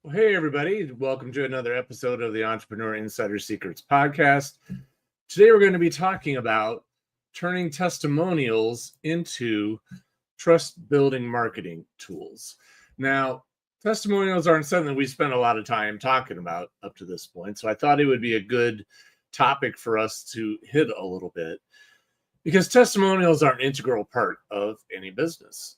Well, hey, everybody. Welcome to another episode of the Entrepreneur Insider Secrets podcast. Today, we're going to be talking about turning testimonials into trust building marketing tools. Now, testimonials aren't something we spent a lot of time talking about up to this point. So I thought it would be a good topic for us to hit a little bit because testimonials are an integral part of any business.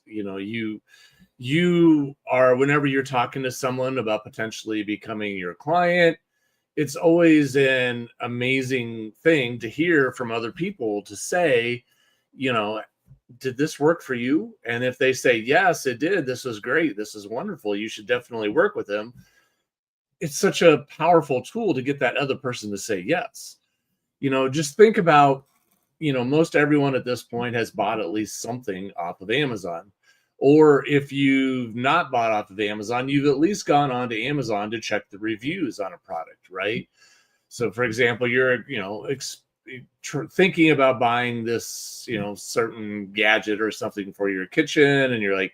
You are, whenever you're talking to someone about potentially becoming your client, it's always an amazing thing to hear from other people to say, you know, did this work for you? And if they say, yes, it did, this was great, this is wonderful, you should definitely work with them. It's such a powerful tool to get that other person to say yes. Just think about, most everyone at this point has bought at least something off of Amazon. Or if you've not bought off of Amazon, you've at least gone on to Amazon to check the reviews on a product, right? So, for example, you're, thinking about buying this, certain gadget or something for your kitchen, and you're like,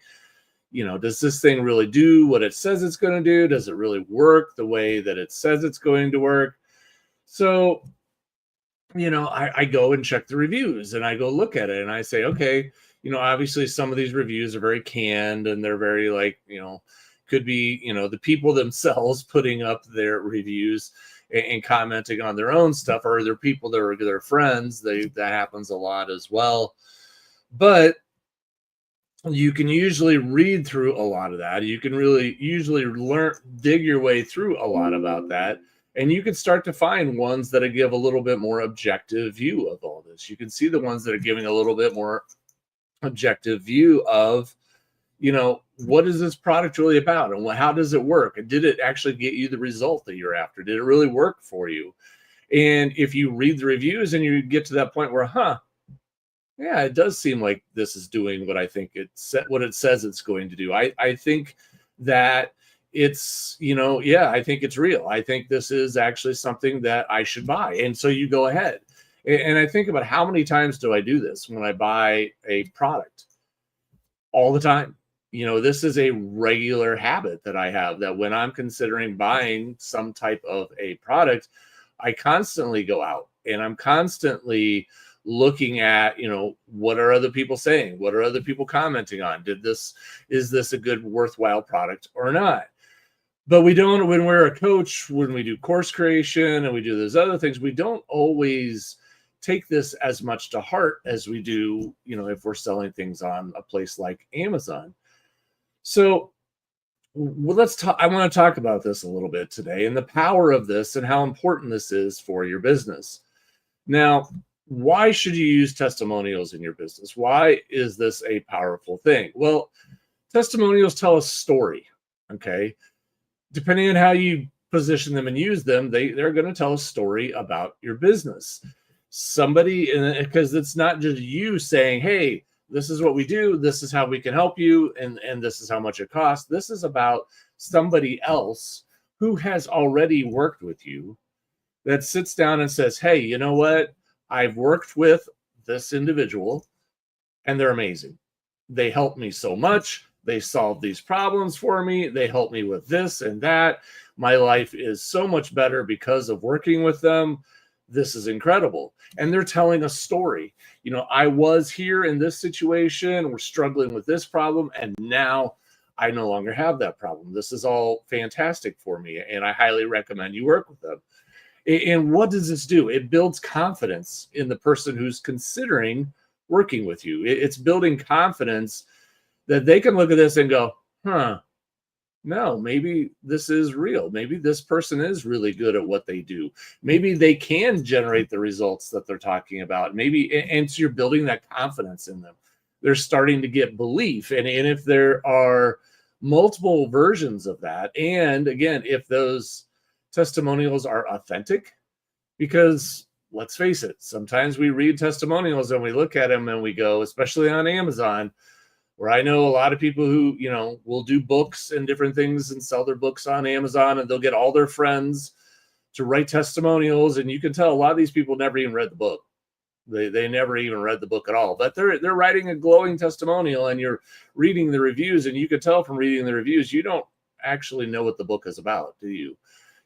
does this thing really do what it says it's going to do? Does it really work the way that it says it's going to work? So, I go and check the reviews and I go look at it and I say, okay, obviously some of these reviews are very canned and they're very could be, the people themselves putting up their reviews and commenting on their own stuff, or they're people that are their friends. That happens a lot as well. But you can usually read through a lot of that. You can really usually dig your way through a lot about that. And you can start to find ones that give a little bit more objective view of all this. You can see the ones that are giving a little bit more objective view of, what is this product really about and how does it work? And did it actually get you the result that you're after? Did it really work for you? And if you read the reviews and you get to that point where, yeah, it does seem like this is doing what I think what it says it's going to do. I think that it's, I think it's real. I think this is actually something that I should buy. And so you go ahead. And I think about how many times do I do this when I buy a product? All the time. This is a regular habit that I have, that when I'm considering buying some type of a product, I constantly go out and I'm constantly looking at, what are other people saying? What are other people commenting on? Is this a good, worthwhile product or not? But we don't, when we're a coach, when we do course creation and we do those other things, we don't always take this as much to heart as we do, if we're selling things on a place like Amazon. So I want to talk about this a little bit today and the power of this and how important this is for your business. Now, why should you use testimonials in your business? Why is this a powerful thing? Well, testimonials tell a story, okay? Depending on how you position them and use them, they're going to tell a story about your business. Because it's not just you saying, hey, this is what we do, this is how we can help you, and this is how much it costs. This is about somebody else who has already worked with you that sits down and says, hey, you know what? I've worked with this individual and they're amazing. They helped me so much. They solved these problems for me. They helped me with this and that. My life is so much better because of working with them. This is incredible. And they're telling a story. I was here in this situation. We're struggling with this problem. And now I no longer have that problem. This is all fantastic for me. And I highly recommend you work with them. And what does this do? It builds confidence in the person who's considering working with you. It's building confidence that they can look at this and go, no, maybe this is real. Maybe this person is really good at what they do. Maybe they can generate the results that they're talking about. And so you're building that confidence in them. They're starting to get belief. And if there are multiple versions of that, and again, if those testimonials are authentic, because let's face it, sometimes we read testimonials and we look at them and we go, especially on Amazon, where I know a lot of people who, will do books and different things and sell their books on Amazon, and they'll get all their friends to write testimonials. And you can tell a lot of these people never even read the book. They never even read the book at all, but they're writing a glowing testimonial, and you're reading the reviews, and you could tell from reading the reviews, you don't actually know what the book is about, do you?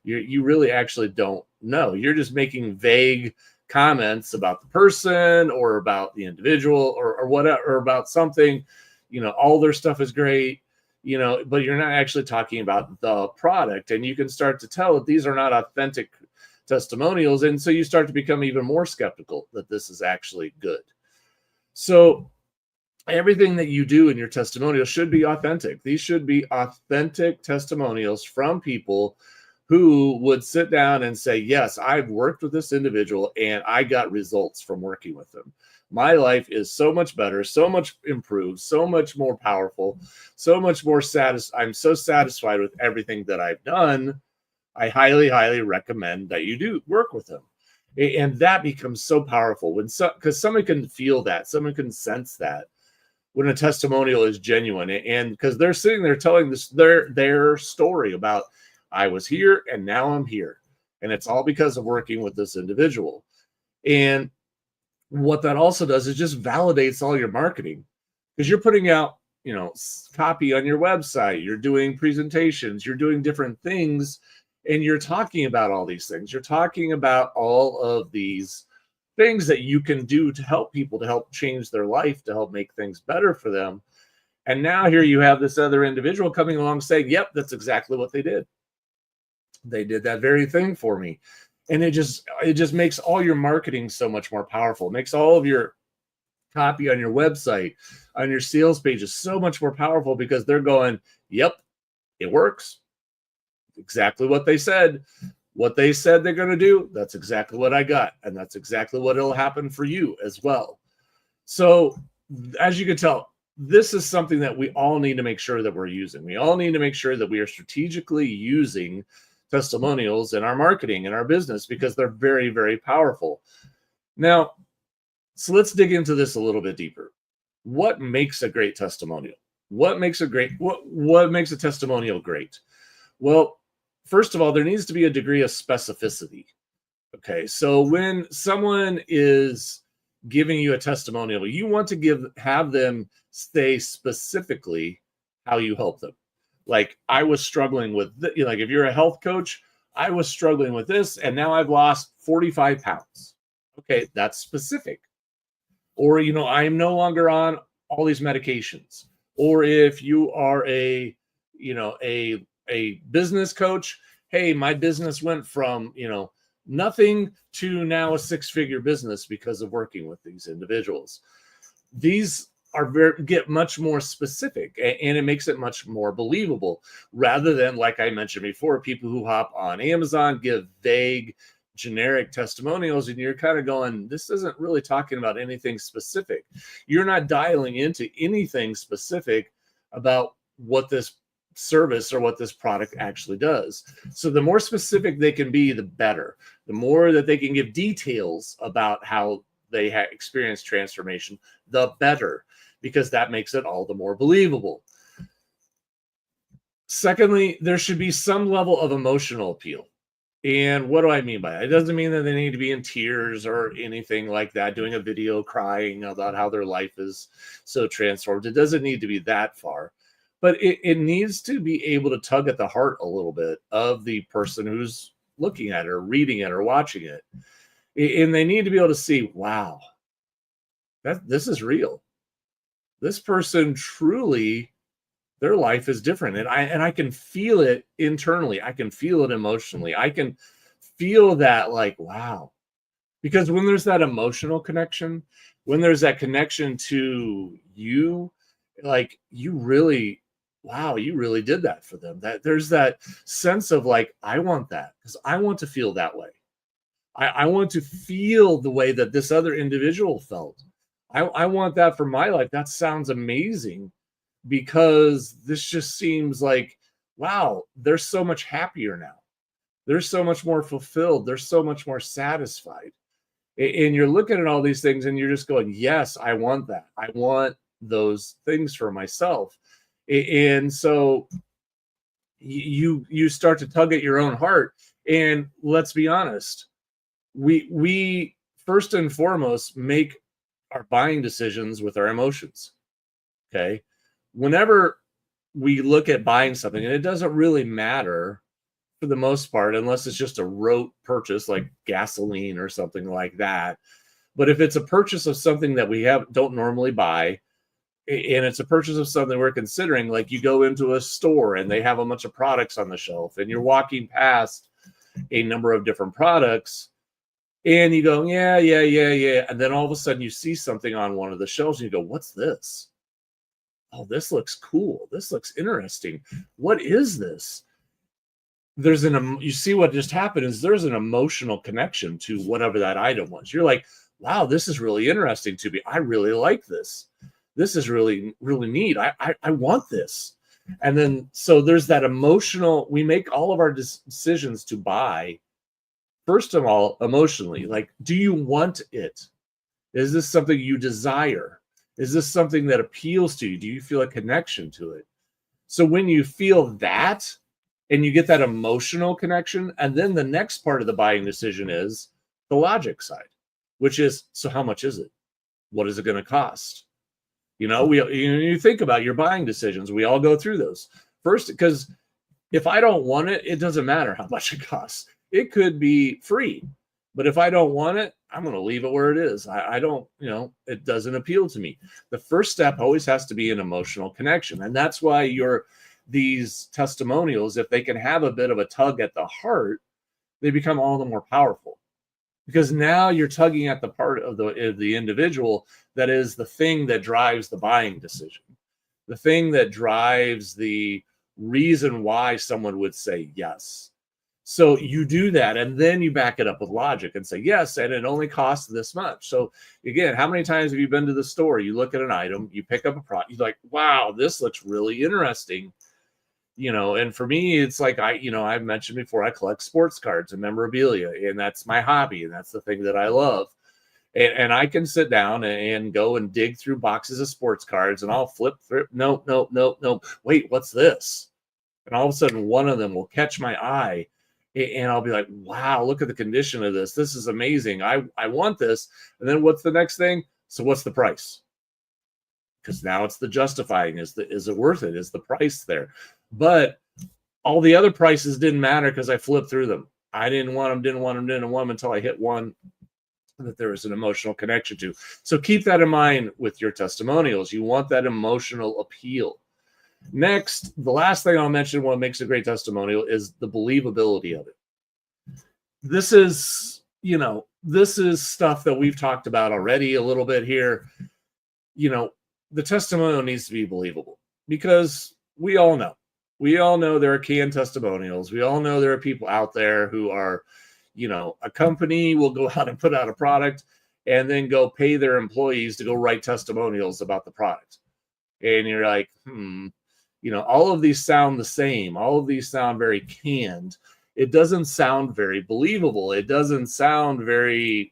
You really actually don't know. You're just making vague comments about the person or about the individual or whatever, or about something. All their stuff is great, but you're not actually talking about the product. And you can start to tell that these are not authentic testimonials. And so you start to become even more skeptical that this is actually good. So everything that you do in your testimonial should be authentic. These should be authentic testimonials from people who would sit down and say, yes, I've worked with this individual and I got results from working with them. My life is so much better, so much improved, so much more powerful, so much more I'm so satisfied with everything that I've done. I highly, highly recommend that you do work with them. And that becomes so powerful because someone can feel that, someone can sense that when a testimonial is genuine, and because they're sitting there telling their story about, I was here and now I'm here. And it's all because of working with this individual. And what that also does is just validates all your marketing, because you're putting out, copy on your website, you're doing presentations, you're doing different things, and you're talking about all these things. You're talking about all of these things that you can do to help people, to help change their life, to help make things better for them. And now here you have this other individual coming along saying, yep, that's exactly what they did. They did that very thing for me. And it just makes all your marketing so much more powerful. It makes all of your copy on your website, on your sales pages, so much more powerful, because they're going, yep, it works. Exactly what they said. What they said they're going to do, that's exactly what I got. And that's exactly what will happen for you as well. So as you can tell, this is something that we all need to make sure that we're using. We all need to make sure that we are strategically using testimonials in our marketing, in our business, because they're very, very powerful. Now, so let's dig into this a little bit deeper. What makes a great testimonial? What makes a testimonial great? Well, first of all, there needs to be a degree of specificity. Okay, so when someone is giving you a testimonial, you want to have them say specifically how you help them. Like, I was struggling with, like if you're a health coach, I was struggling with this and now I've lost 45 pounds. Okay, that's specific. Or, I'm no longer on all these medications. Or if you are a business coach, hey, my business went from, nothing to now a 6-figure business because of working with these individuals. These get much more specific, and it makes it much more believable, rather than, like I mentioned before, people who hop on Amazon give vague, generic testimonials, and you're kind of going, this isn't really talking about anything specific. You're not dialing into anything specific about what this service or what this product actually does. So the more specific they can be, the better. The more that they can give details about how they experienced transformation, the better, because that makes it all the more believable. Secondly, there should be some level of emotional appeal. And what do I mean by that? It doesn't mean that they need to be in tears or anything like that, doing a video crying about how their life is so transformed. It doesn't need to be that far. But it needs to be able to tug at the heart a little bit of the person who's looking at it or reading it or watching it. And they need to be able to see, wow, this is real. This person truly, their life is different. And I can feel it internally. I can feel it emotionally. I can feel that, like, wow. Because when there's that emotional connection, when there's that connection to you, like, you really did that for them. That there's that sense of, like, I want that, because I want to feel that way. I want to feel the way that this other individual felt. I want that for my life. That sounds amazing, because this just seems like, wow, they're so much happier now. They're so much more fulfilled. They're so much more satisfied. And you're looking at all these things and you're just going, yes, I want that. I want those things for myself. And so you start to tug at your own heart. And let's be honest, we first and foremost make our buying decisions with our emotions. Okay. Whenever we look at buying something, and it doesn't really matter for the most part, unless it's just a rote purchase like gasoline or something like that. But if it's a purchase of something that we don't normally buy, and it's a purchase of something we're considering, like you go into a store and they have a bunch of products on the shelf, and you're walking past a number of different products, and you go, yeah. And then all of a sudden you see something on one of the shelves and you go, what's this? Oh, this looks cool. This looks interesting. What is this? You see what just happened is there's an emotional connection to whatever that item was. You're like, wow, this is really interesting to me. I really like this. This is really, really neat. I want this. And then, so there's that emotional, we make all of our decisions to buy, first of all, emotionally. Like, do you want it? Is this something you desire? Is this something that appeals to you? Do you feel a connection to it? So when you feel that, and you get that emotional connection, and then the next part of the buying decision is the logic side, which is, so how much is it? What is it going to cost? You think about your buying decisions. We all go through those first, because if I don't want it, it doesn't matter how much it costs. It could be free, but if I don't want it, I'm going to leave it where it is. I don't, it doesn't appeal to me. The first step always has to be an emotional connection. And that's why these testimonials, if they can have a bit of a tug at the heart, they become all the more powerful, because now you're tugging at the part of the individual that is the thing that drives the buying decision, the thing that drives the reason why someone would say yes. So you do that, and then you back it up with logic and say, yes, and it only costs this much. So again, how many times have you been to the store? You look at an item, you pick up a product, you're like, wow, this looks really interesting. And for me, it's like, I've mentioned before, I collect sports cards and memorabilia, and that's my hobby, and that's the thing that I love. And I can sit down and go and dig through boxes of sports cards, and I'll flip through. No. Wait, what's this? And all of a sudden, one of them will catch my eye, and I'll be like, wow, look at the condition of this. This is amazing. I want this. And then what's the next thing? So what's the price? Because now it's the justifying. Is it worth it? Is the price there? But all the other prices didn't matter because I flipped through them. I didn't want them until I hit one that there was an emotional connection to. So keep that in mind with your testimonials. You want that emotional appeal. Next, the last thing I'll mention, what makes a great testimonial, is the believability of it. This is stuff that we've talked about already a little bit here. The testimonial needs to be believable, because we all know there are canned testimonials. We all know there are people out there who are, a company will go out and put out a product and then go pay their employees to go write testimonials about the product. And you're like, all of these sound the same. All of these sound very canned. It doesn't sound very believable. It doesn't sound very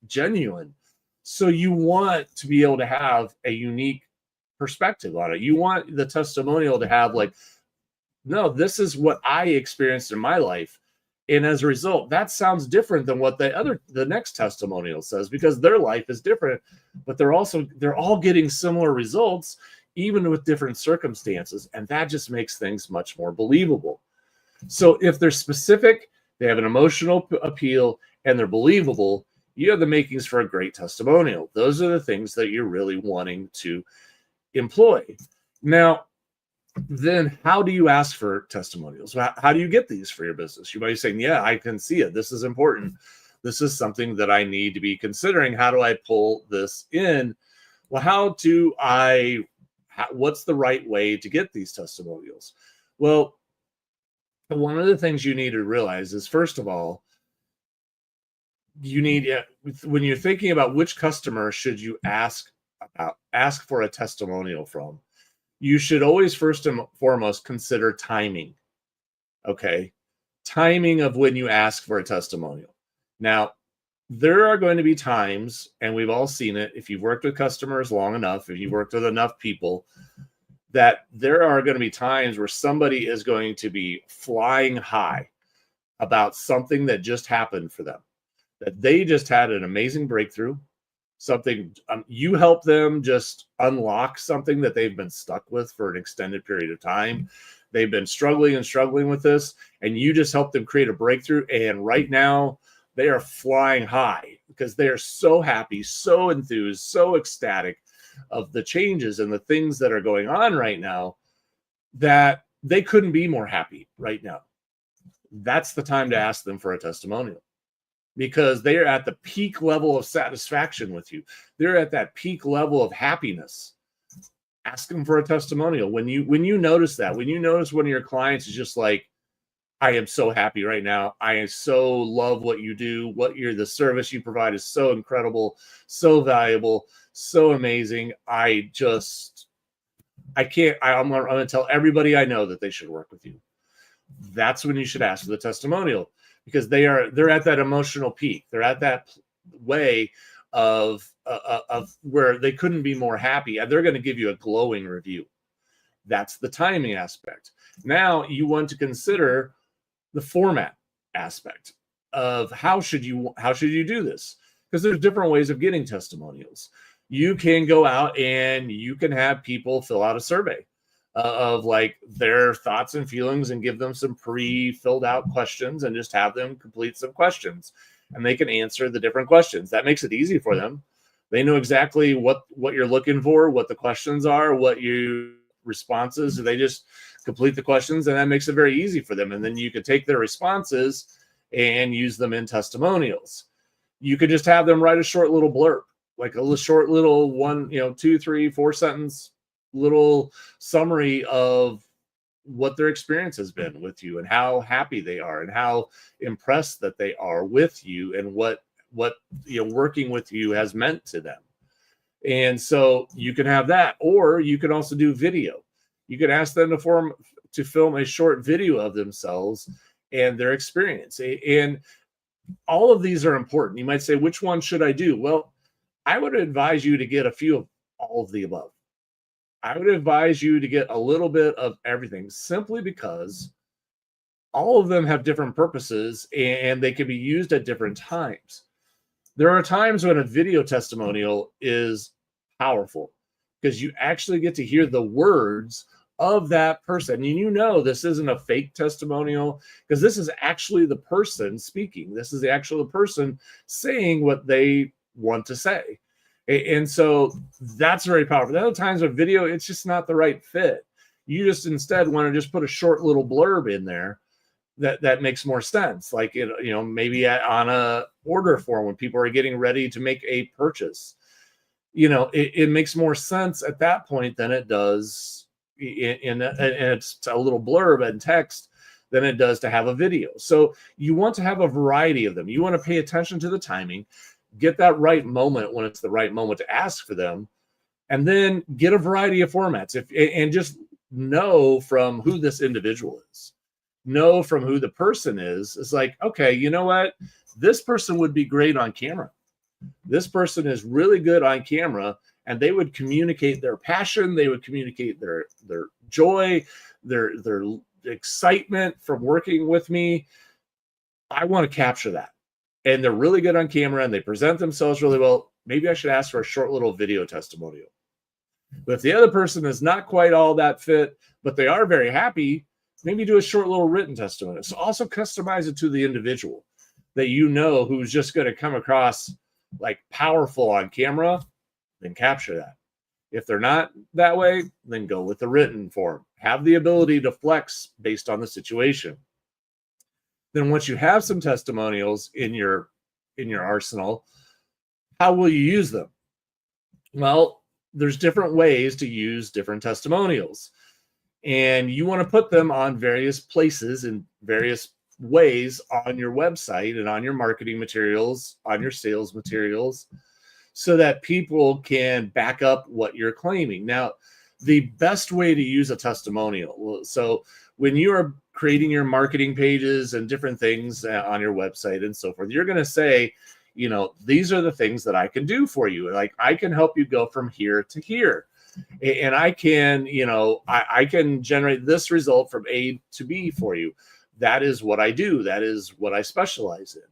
genuine. So you want to be able to have a unique perspective on it. You want the testimonial to have like, no, this is what I experienced in my life. And as a result, that sounds different than what the next testimonial says, because their life is different, but they're all getting similar results, even with different circumstances. And that just makes things much more believable. So if they're specific, they have an emotional appeal, and they're believable, you have the makings for a great testimonial. Those are the things that you're really wanting to employ. Now, then how do you ask for testimonials? How do you get these for your business? You might be saying, yeah, I can see it. This is important. This is something that I need to be considering. How do I pull this in? Well, what's the right way to get these testimonials? Well, one of the things you need to realize is, first of all, when you're thinking about which customer should you ask for a testimonial from, you should always first and foremost consider timing. Okay. Timing of when you ask for a testimonial. Now, there are going to be times, and we've all seen it, if you've worked with customers long enough, if you've worked with enough people, that there are going to be times where somebody is going to be flying high about something that just happened for them, that they just had an amazing breakthrough. something, you help them just unlock something that they've been stuck with for an extended period of time. They've been struggling with this, and you just help them create a breakthrough. And right now they are flying high because they are so happy, so enthused, so ecstatic of the changes and the things that are going on right now that they couldn't be more happy right now. That's the time to ask them for a testimonial, because they are at the peak level of satisfaction with you. They're at that peak level of happiness. Ask them for a testimonial. When you notice that, when you notice one of your clients is just like, I am so happy right now. I so love what you do. The service you provide is so incredible, so valuable, so amazing. I'm going to tell everybody I know that they should work with you. That's when you should ask for the testimonial, because they're at that emotional peak. They're at that way of where they couldn't be more happy, and they're going to give you a glowing review. That's the timing aspect. Now you want to consider the format aspect of how should you do this, because there's different ways of getting testimonials. You can go out and you can have people fill out a survey of like their thoughts and feelings, and give them some pre-filled out questions, and just have them complete some questions, and they can answer the different questions. That makes it easy for them. They know exactly what you're looking for, what the questions are, what your responses. They just complete the questions, and that makes it very easy for them. And then you could take their responses and use them in testimonials. You could just have them write a short little blurb, like a short little 1, 2, 3, 4 sentence little summary of what their experience has been with you, and how happy they are, and how impressed that they are with you, and what working with you has meant to them. And so you can have that, or you can also do video. You can ask them to film a short video of themselves and their experience. And all of these are important. You might say, which one should I do? Well, I would advise you to get a few of all of the above. I would advise you to get a little bit of everything, simply because all of them have different purposes and they can be used at different times. There are times when a video testimonial is powerful, because you actually get to hear the words of that person. And this isn't a fake testimonial, because this is actually the person speaking. This is the actual person saying what they want to say. And so that's very powerful. There are times with video, it's just not the right fit. You just instead want to just put a short little blurb in there that makes more sense. Like, maybe on a order form when people are getting ready to make a purchase. It makes more sense at that point than it does and it's a little blurb and text than it does to have a video. So you want to have a variety of them. You want to pay attention to the timing, get that right moment when it's the right moment to ask for them, and then get a variety of formats. And just know from who this individual is, know from who the person is. It's like, okay, you know what? This person would be great on camera. This person is really good on camera, and they would communicate their passion. They would communicate their joy, their excitement from working with me. I want to capture that. And they're really good on camera, and they present themselves really well. Maybe I should ask for a short little video testimonial. But if the other person is not quite all that fit, but they are very happy, maybe do a short little written testimonial. So also customize it to the individual that who's just going to come across like powerful on camera, then capture that. If they're not that way, then go with the written form. Have the ability to flex based on the situation. Then once you have some testimonials in your arsenal, how will you use them? Well, there's different ways to use different testimonials. And you want to put them on various places in various ways on your website and on your marketing materials, on your sales materials, so that people can back up what you're claiming. Now, the best way to use a testimonial, so when you are creating your marketing pages and different things on your website and so forth, you're going to say, these are the things that I can do for you. Like, I can help you go from here to here. And I can, I can generate this result from A to B for you. That is what I do. That is what I specialize in.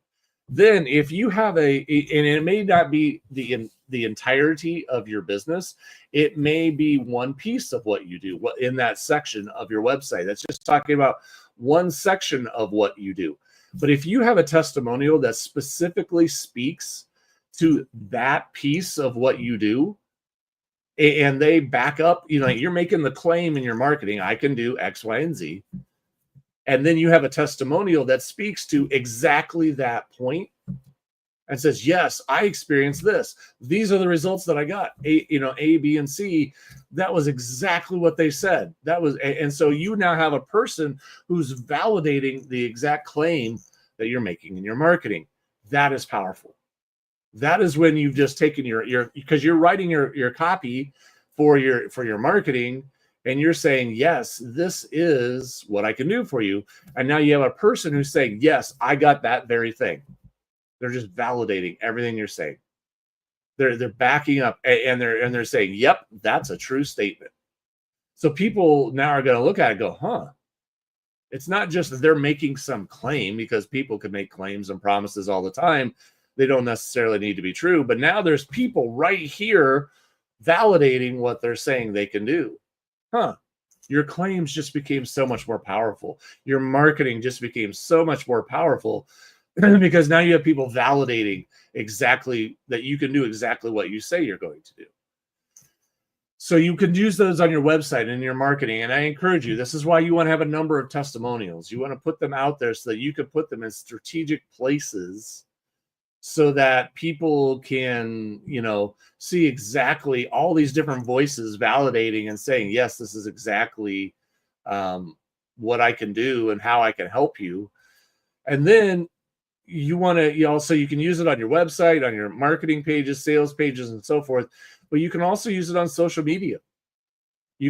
Then if you have and it may not be the the entirety of your business. It may be one piece of what you do in that section of your website. That's just talking about one section of what you do. But if you have a testimonial that specifically speaks to that piece of what you do, and they back up, you're making the claim in your marketing, I can do X, Y, and Z. And then you have a testimonial that speaks to exactly that point and says, yes, I experienced this. These are the results that I got. A, B, and C. That was exactly what they said. And so you now have a person who's validating the exact claim that you're making in your marketing. That is powerful. That is when you've just taken because you're writing your copy for your marketing, and you're saying, yes, this is what I can do for you. And now you have a person who's saying, yes, I got that very thing. They're just validating everything you're saying. They're backing up, and they're saying, yep, that's a true statement. So people now are going to look at it and go, huh. It's not just that they're making some claim, because people can make claims and promises all the time. They don't necessarily need to be true. But now there's people right here validating what they're saying they can do. Huh. Your claims just became so much more powerful. Your marketing just became so much more powerful because now you have people validating exactly that you can do exactly what you say you're going to do. So you can use those on your website and your marketing. And I encourage you, this is why you want to have a number of testimonials. You want to put them out there so that you can put them in strategic places so that people can, see exactly all these different voices validating and saying, yes, this is exactly what I can do and how I can help you. And then you can use it on your website, on your marketing pages, sales pages, and so forth. But you can also use it on social media.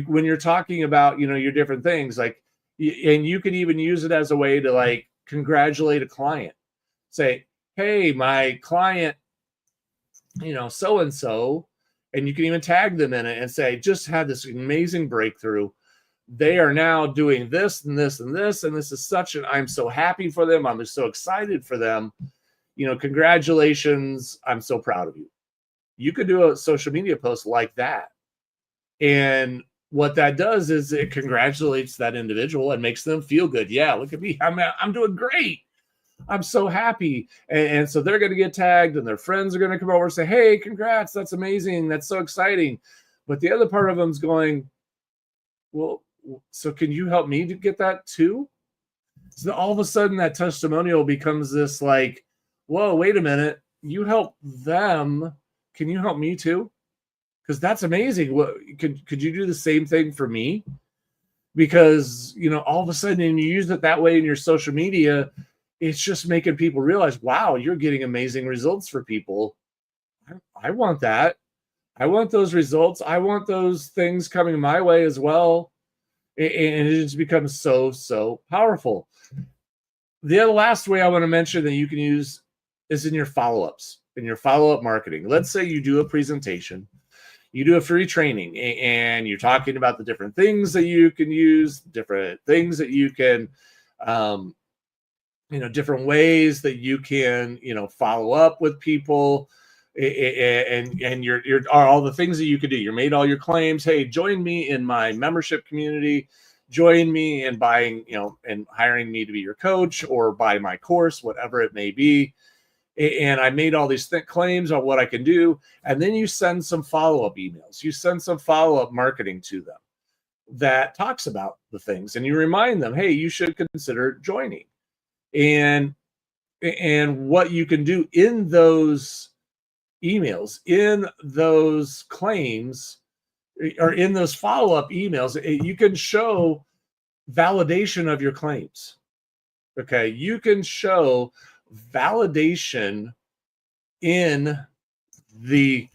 When you're talking about, your different things, and you can even use it as a way to congratulate a client. Say, hey, my client, so-and-so, and you can even tag them in it and say, just had this amazing breakthrough. They are now doing this and this and this, and this is I'm so happy for them. I'm so excited for them. Congratulations. I'm so proud of you. You could do a social media post like that. And what that does is it congratulates that individual and makes them feel good. Yeah, look at me. I'm doing great. I'm so happy. And so they're going to get tagged, and their friends are going to come over and say, hey, congrats. That's amazing. That's so exciting. But the other part of them's going, well, so can you help me to get that too? So all of a sudden that testimonial becomes this whoa, wait a minute. You help them. Can you help me too? Because that's amazing. What could you do the same thing for me? Because, all of a sudden, you use it that way in your social media, it's just making people realize, wow, you're getting amazing results for people. I want that. I want those results. I want those things coming my way as well. And it just becomes so, so powerful. The other last way I want to mention that you can use is in your follow-ups, in your follow-up marketing. Let's say you do a presentation, you do a free training, and you're talking about the different things that you can use, different things that you can, different ways that you can, follow up with people, and you're all the things that you could do. You made all your claims. Hey, join me in my membership community. Join me in buying, and hiring me to be your coach, or buy my course, whatever it may be. And I made all these claims on what I can do. And then you send some follow-up emails. You send some follow-up marketing to them that talks about the things. And you remind them, hey, you should consider joining. And what you can do in those emails, in those claims, or in those follow-up emails, you can show validation of your claims. Okay, you can show validation in the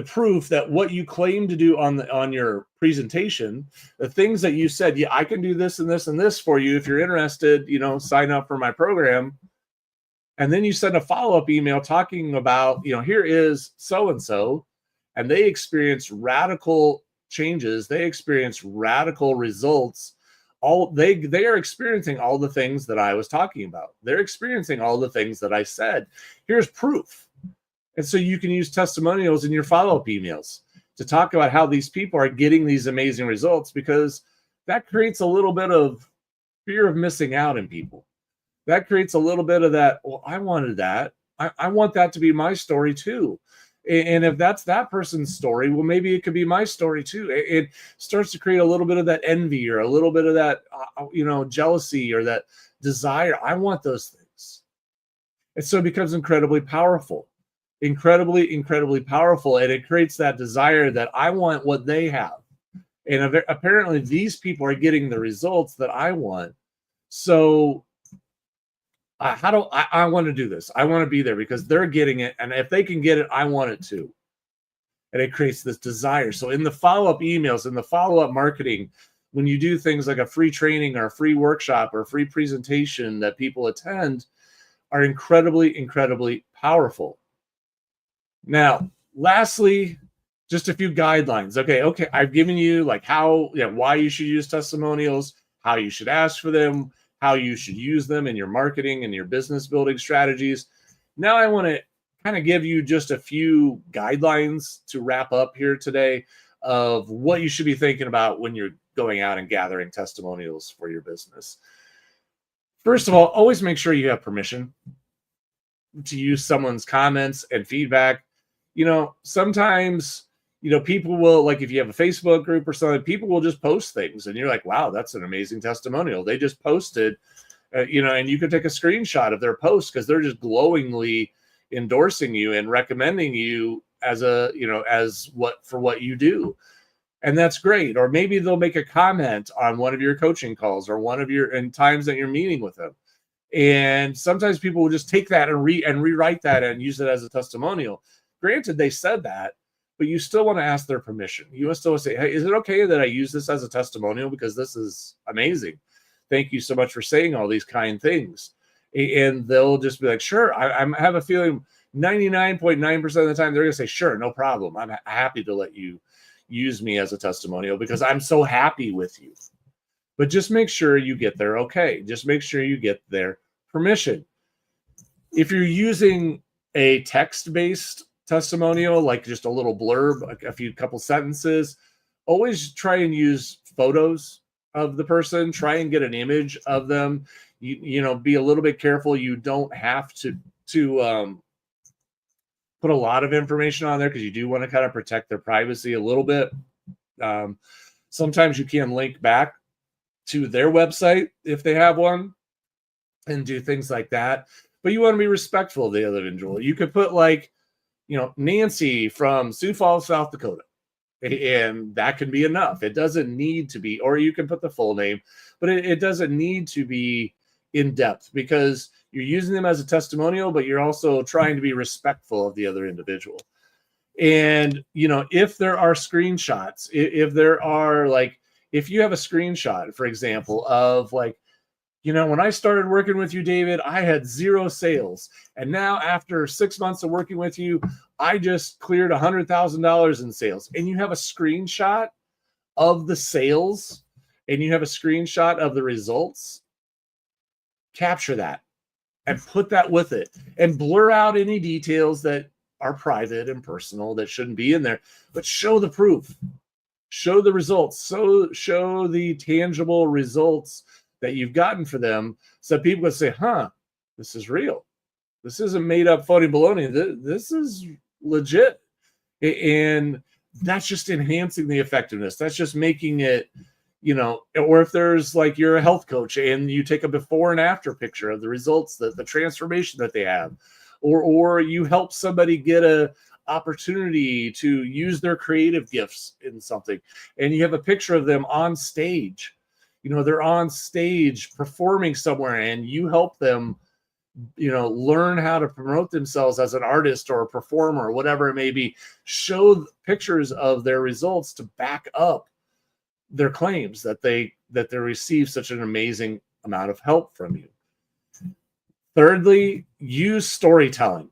proof that what you claim to do on your presentation, the things that you said, yeah, I can do this and this and this for you. If you're interested, sign up for my program. And then you send a follow-up email talking about, here is so-and-so, and they experience radical changes. They experience radical results. They are experiencing all the things that I was talking about. They're experiencing all the things that I said. Here's proof. And so you can use testimonials in your follow-up emails to talk about how these people are getting these amazing results, because that creates a little bit of fear of missing out in people. That creates a little bit of that, well, I wanted that. I want that to be my story too. And if that's that person's story, well, maybe it could be my story too. It starts to create a little bit of that envy or a little bit of that, jealousy or that desire. I want those things. And so it becomes incredibly powerful, incredibly powerful. And it creates that desire that I want what they have. And apparently these people are getting the results that I want. So I want to do this. I want to be there because they're getting it. And if they can get it, I want it too. And it creates this desire. So in the follow-up emails, in the follow-up marketing, when you do things like a free training or a free workshop or a free presentation that people attend, are incredibly powerful. Now, lastly, just a few guidelines. Okay. I've given you like why you should use testimonials, how you should ask for them, how you should use them in your marketing and your business building strategies. Now I want to kind of give you just a few guidelines to wrap up here today of what you should be thinking about when you're going out and gathering testimonials for your business. First of all, always make sure you have permission to use someone's comments and feedback. Sometimes, people will, like if you have a Facebook group or something, people will just post things and you're like, wow, that's an amazing testimonial. They just posted, and you can take a screenshot of their post because they're just glowingly endorsing you and recommending you as what you do. And that's great. Or maybe they'll make a comment on one of your coaching calls or in times that you're meeting with them. And sometimes people will just take that and rewrite that and use it as a testimonial. Granted, they said that, but you still want to ask their permission. You must still say, hey, is it okay that I use this as a testimonial? Because this is amazing. Thank you so much for saying all these kind things. And they'll just be like, sure. I have a feeling 99.9% of the time, they're going to say, sure, no problem. I'm happy to let you use me as a testimonial because I'm so happy with you. But just make sure you get their okay. Just make sure you get their permission. If you're using a text-based testimonial, like just a little blurb, a couple sentences, always try and use photos of the person. Try and get an image of them. Be a little bit careful. You don't have to put a lot of information on there because you do want to kind of protect their privacy a little bit. Sometimes you can link back to their website if they have one and do things like that. But you want to be respectful of the other individual. You could put Nancy from Sioux Falls, South Dakota. And that can be enough. It doesn't need to be, or you can put the full name, but it doesn't need to be in depth because you're using them as a testimonial, but you're also trying to be respectful of the other individual. And, if there are screenshots, if you have a screenshot, for example, of when I started working with you, David, I had 0 sales. And now after 6 months of working with you, I just cleared $100,000 in sales. And you have a screenshot of the sales and you have a screenshot of the results. Capture that and put that with it and blur out any details that are private and personal that shouldn't be in there, but show the proof, show the results, show the tangible results that you've gotten for them, so people can say, this is real. This isn't made up phony baloney. This is legit. And that's just enhancing the effectiveness. That's just making it, or if there's you're a health coach and you take a before and after picture of the results, the transformation that they have, or you help somebody get a opportunity to use their creative gifts in something, and you have a picture of them on stage. They're on stage performing somewhere and you help them, learn how to promote themselves as an artist or a performer or whatever it may be. Show pictures of their results to back up their claims that they receive such an amazing amount of help from you. Thirdly, use storytelling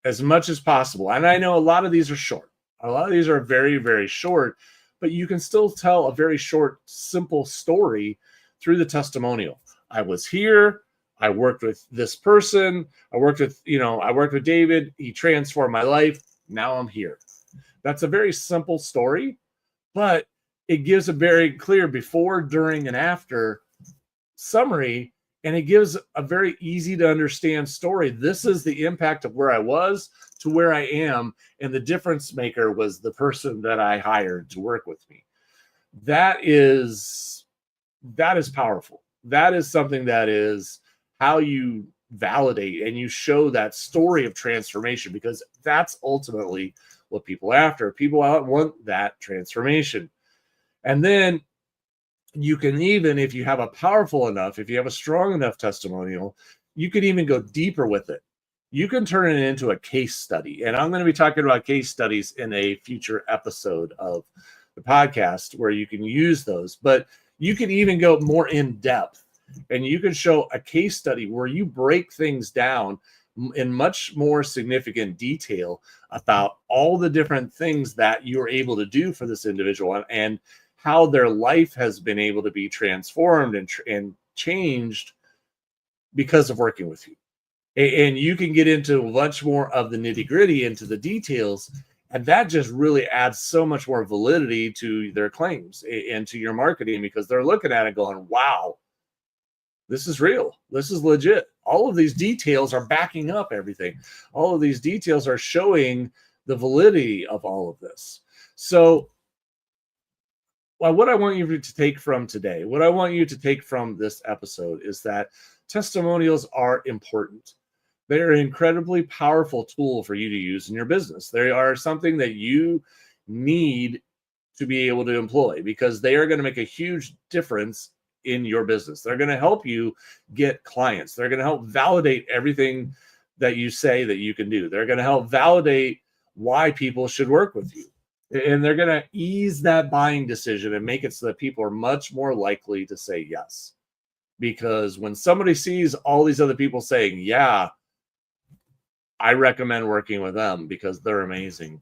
as much as possible. And I know a lot of these are short. A lot of these are very, very short, but you can still tell a very short, simple story through the testimonial. I was here. I worked with this person. I worked with David. He transformed my life. Now I'm here. That's a very simple story, but it gives a very clear before, during, and after summary, and it gives a very easy to understand story. This is the impact of where I was to where I am, and the difference maker was the person that I hired to work with me. That is powerful. That is something that is how you validate and you show that story of transformation, because that's ultimately what people are after. People want that transformation. And then you can even, if you have a powerful enough, if you have a strong enough testimonial, you can even go deeper with it. You can turn it into a case study. And I'm going to be talking about case studies in a future episode of the podcast where you can use those. But you can even go more in depth, and you can show a case study where you break things down in much more significant detail about all the different things that you're able to do for this individual and how their life has been able to be transformed and changed because of working with you. And you can get into much more of the nitty-gritty, into the details, and that just really adds so much more validity to their claims and to your marketing, because they're looking at it going, wow, this is real. This is legit. All of these details are backing up everything. All of these details are showing the validity of all of this. So, well, what I want you to take from today, what I want you to take from this episode is that testimonials are important. They're an incredibly powerful tool for you to use in your business. They are something that you need to be able to employ, because they are going to make a huge difference in your business. They're going to help you get clients. They're going to help validate everything that you say that you can do. They're going to help validate why people should work with you. And they're going to ease that buying decision and make it so that people are much more likely to say yes. Because when somebody sees all these other people saying, yeah, I recommend working with them because they're amazing,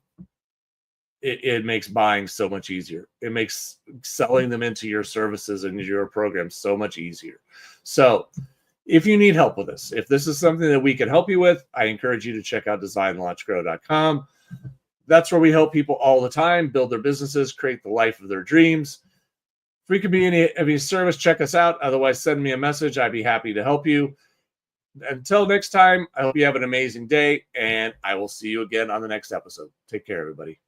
it makes buying so much easier. It makes selling them into your services and your program so much easier. So if you need help with this, if this is something that we can help you with, I encourage you to check out designlaunchgrow.com. That's where we help people all the time build their businesses, create the life of their dreams. If we could be any service, check us out. Otherwise, send me a message. I'd be happy to help you. Until next time, I hope you have an amazing day, and I will see you again on the next episode. Take care, everybody.